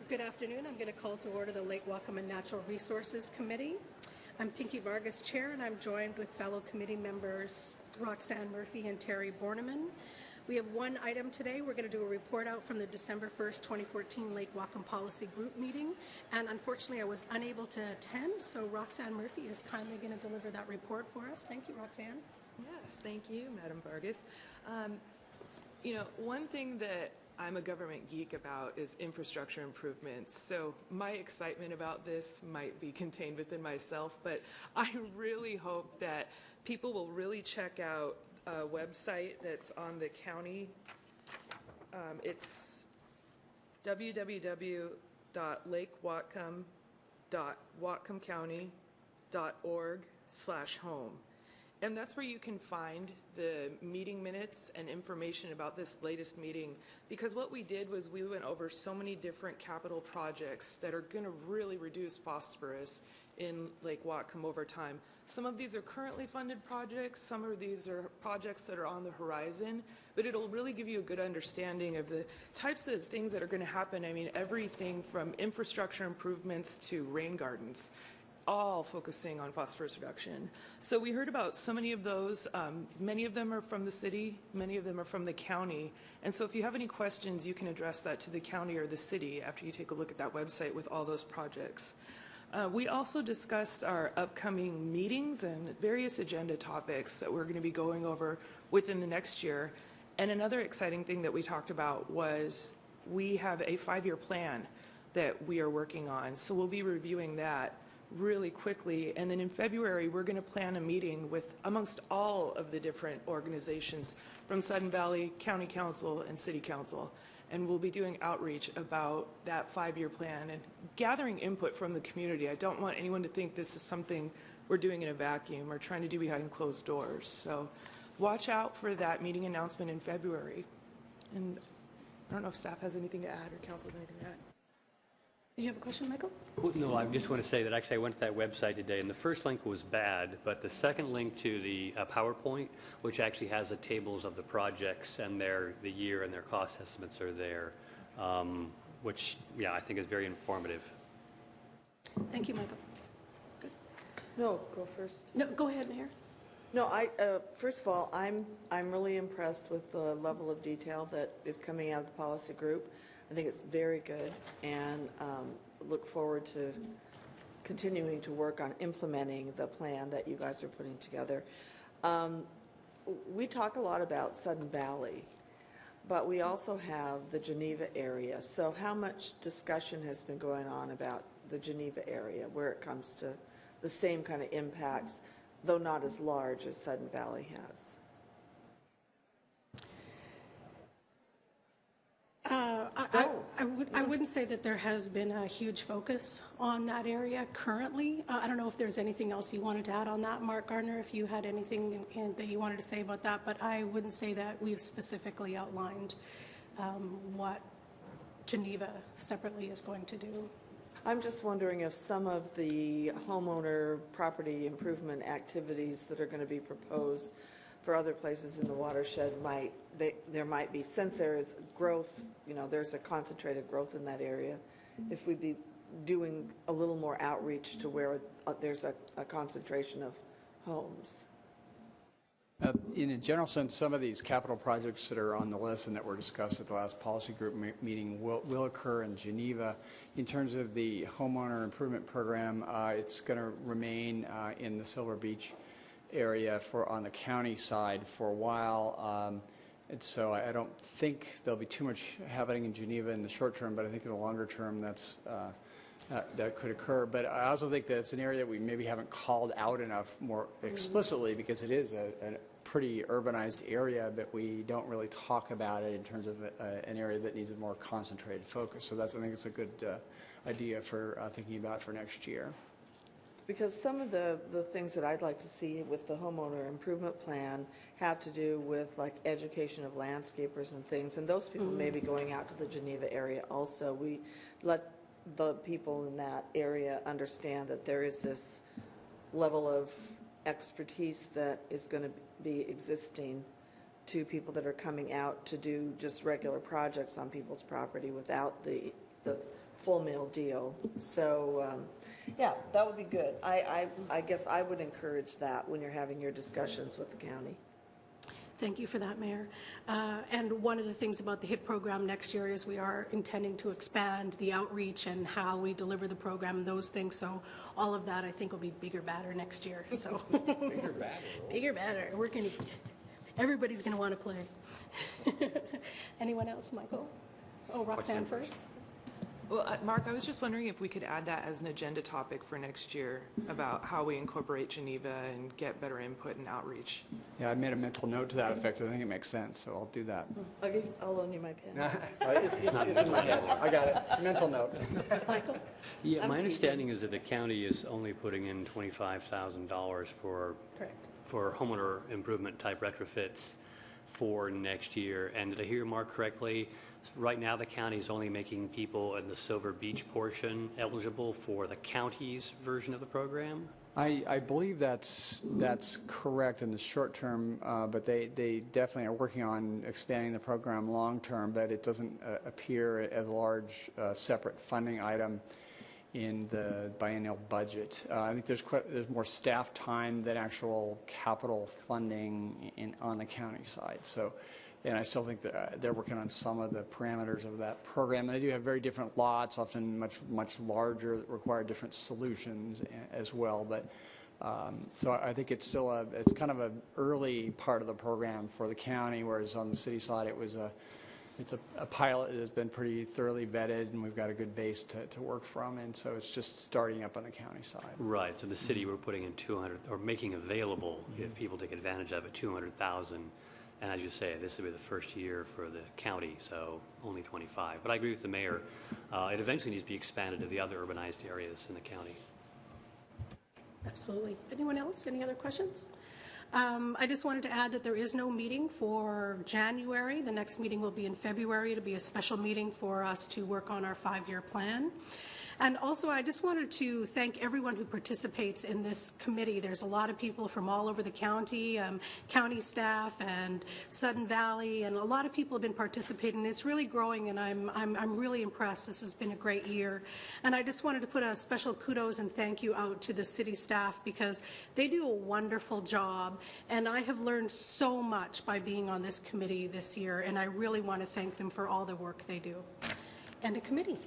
Good afternoon. I'm going to call to order the Lake Whatcom and Natural Resources Committee. I'm Pinky Vargas, Chair, and I'm joined with fellow committee members Roxanne Murphy and Terry Borneman. We have one item today. We're going to do a report out from the December 1st, 2014 Lake Whatcom Policy Group meeting, and unfortunately I was unable to attend, so Roxanne Murphy is kindly going to deliver that report for us. Thank you, Roxanne. Yes, thank you, Madam Vargas. One thing that I'm a government geek about is infrastructure improvements. So my excitement about this might be contained within myself, but I really hope that people will really check out a website that's on the county. It's www.lakewhatcom.whatcomcounty.org/home. And that's where you can find the meeting minutes and information about this latest meeting, because what we did was we went over so many different capital projects that are going to really reduce phosphorus in Lake Whatcom over time. Some of these are currently funded projects, some of these are projects that are on the horizon, but it'll really give you a good understanding of the types of things that are going to happen. I mean, everything from infrastructure improvements to rain gardens, all focusing on phosphorus reduction. So we heard about so many of those. Many of them are from the city, many of them are from the county. And so if you have any questions, you can address that to the county or the city after you take a look at that website with all those projects. We also discussed our upcoming meetings and various agenda topics that we're going to be going over within the next year. And another exciting thing that we talked about was we have a 5-year plan that we are working on. So we'll be reviewing that really quickly, and then in February we're going to plan a meeting with amongst all of the different organizations from Sudden Valley County Council and City Council, and we'll be doing outreach about that 5-year plan and gathering input from the community. I don't want anyone to think this is something we're doing in a vacuum or trying to do behind closed doors. So watch out for that meeting announcement in February. And I don't know if staff has anything to add or council has anything to add. Do you have a question, Michael? Well, no, I just want to say that actually I went to that website today, and the first link was bad, but the second link to the PowerPoint, which actually has the tables of the projects and the year and their cost estimates are there, which, yeah, I think is very informative. Thank you, Michael. Good. No, go first. No, go ahead, Mayor. No, first of all, I'm really impressed with the level of detail that is coming out of the policy group. I think it's very good, and look forward to continuing to work on implementing the plan that you guys are putting together. We talk a lot about Sudden Valley, but we also have the Geneva area. So how much discussion has been going on about the Geneva area where it comes to the same kind of impacts, though not as large as Sudden Valley has? I wouldn't say that there has been a huge focus on that area currently. I don't know if there's anything else you wanted to add on that, Mark Gardner, if you had anything that you wanted to say about that, but I wouldn't say that we've specifically outlined what Geneva separately is going to do. I'm just wondering if some of the homeowner property improvement activities that are going to be proposed for other places in the watershed there might be, since there is growth, there's a concentrated growth in that area, if we'd be doing a little more outreach to where there's a concentration of homes. In a general sense, some of these capital projects that are on the list and that were discussed at the last policy group meeting will occur in Geneva. In terms of the homeowner improvement program, it's going to remain in the Silver Beach area on the county side for a while. And so I don't think there'll be too much happening in Geneva in the short term, but I think in the longer term that could occur. But I also think that it's an area that we maybe haven't called out enough more explicitly, because it is a pretty urbanized area, but we don't really talk about it in terms of an area that needs a more concentrated focus. So I think it's a good idea for thinking about for next year. Because some of the things that I'd like to see with the homeowner improvement plan have to do with like education of landscapers and things, and those people may be going out to the Geneva area also. We let the people in that area understand that there is this level of expertise that is going to be existing to people that are coming out to do just regular projects on people's property without the full meal deal. So, yeah, that would be good. I guess I would encourage that when you're having your discussions with the county. Thank you for that, Mayor. And one of the things about the HIP program next year is we are intending to expand the outreach and how we deliver the program and those things. So all of that, I think, will be bigger, badder next year. So Bigger, badder. bigger, badder. Everybody's going to want to play. Anyone else, Michael? Oh, Roxanne first. Well, Mark, I was just wondering if we could add that as an agenda topic for next year about how we incorporate Geneva and get better input and outreach. Yeah, I made a mental note to that effect. I think it makes sense, so I'll do that. I'll loan you my pen. It's in my head. I got it. Mental note. Michael? Yeah, I'm my teasing. understanding is that the county is only putting in $25,000 Correct. for homeowner improvement type retrofits for next year. And did I hear Mark correctly? Right now, the county is only making people in the Silver Beach portion eligible for the county's version of the program? I believe that's correct in the short term, but they definitely are working on expanding the program long term, but it doesn't appear as a large separate funding item in the biennial budget. I think there's more staff time than actual capital funding on the county side. So, and I still think that they're working on some of the parameters of that program. And they do have very different lots, often much larger, that require different solutions as well. But so I think it's still it's kind of an early part of the program for the county, whereas on the city side it's a pilot that has been pretty thoroughly vetted, and we've got a good base to work from, and so it's just starting up on the county side. Right. So the city, we're putting in 200, or making available, if people take advantage of it, 200,000. And as you say, this will be the first year for the county, so only 25. But I agree with the mayor. It eventually needs to be expanded to the other urbanized areas in the county. Absolutely. Anyone else? Any other questions? I just wanted to add that there is no meeting for January. The next meeting will be in February. It'll be a special meeting for us to work on our 5-year plan. And also, I just wanted to thank everyone who participates in this committee. There's a lot of people from all over the county, county staff and Sudden Valley, and a lot of people have been participating. It's really growing, and I'm really impressed. This has been a great year. And I just wanted to put a special kudos and thank you out to the city staff, because they do a wonderful job, and I have learned so much by being on this committee this year, and I really want to thank them for all the work they do. And a committee.